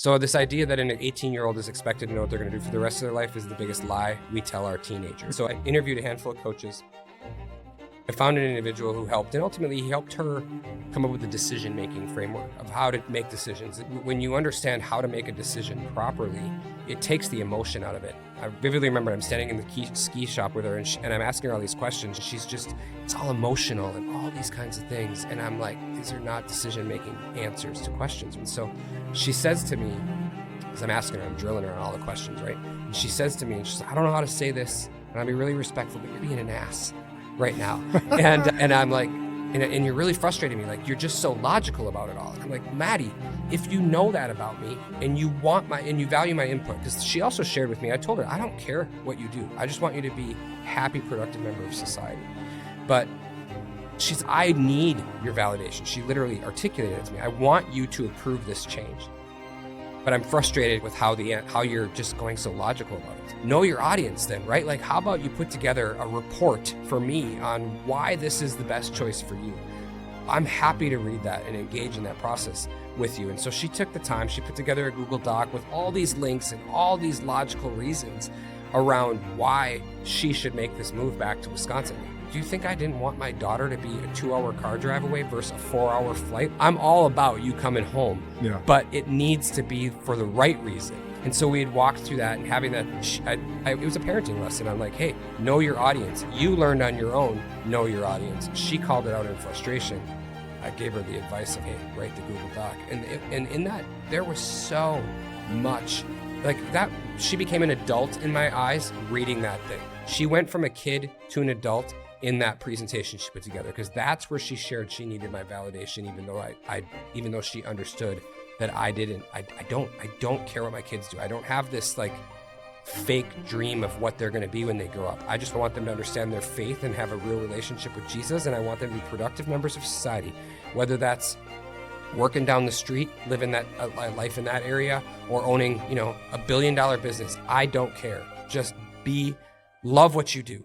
So this idea that an 18-year-old is expected to know what they're going to do for the rest of their life is the biggest lie we tell our teenagers. So I interviewed a handful of coaches. I found an individual who helped, and ultimately he helped her come up with a decision-making framework of how to make decisions. When you understand how to make a decision properly, it takes the emotion out of it. I vividly remember I'm standing in the ski shop with her, and I'm asking her all these questions. She's just, it's all emotional and all these kinds of things. And I'm like, these are not decision-making answers to questions. And so she says to me, as I'm asking her, I'm drilling her on all the questions, right? And she says to me, and she says, I don't know how to say this, and I'll be really respectful, but you're being an ass right now. And I'm like, and you're really frustrating me. Like, you're just so logical about it all. And I'm like, Maddie, if you know that about me and you value my input, because she also shared with me, I told her, I don't care what you do. I just want you to be a happy, productive member of society. But I need your validation. She literally articulated it to me. I want you to approve this change. But I'm frustrated with how you're just going so logical about it. Know your audience then, right? Like, how about you put together a report for me on why this is the best choice for you? I'm happy to read that and engage in that process with you. And so she took the time, she put together a Google Doc with all these links and all these logical reasons around why she should make this move back to Wisconsin. Do you think I didn't want my daughter to be a 2-hour car drive away versus a 4-hour flight? I'm all about you coming home, but it needs to be for the right reason. And so we had walked through that and having that, it was a parenting lesson. I'm like, hey, know your audience. You learned on your own, know your audience. She called it out in frustration. I gave her the advice of, hey, write the Google Doc. And in that, there was so much, like that, she became an adult in my eyes reading that thing. She went from a kid to an adult in that presentation she put together, because that's where she shared she needed my validation, even though she understood that I don't care what my kids do. I don't have this like fake dream of what they're going to be when they grow up. I just want them to understand their faith and have a real relationship with Jesus, and I want them to be productive members of society, whether that's working down the street, living that life in that area, or owning, $1 billion business. I don't care. Just love what you do.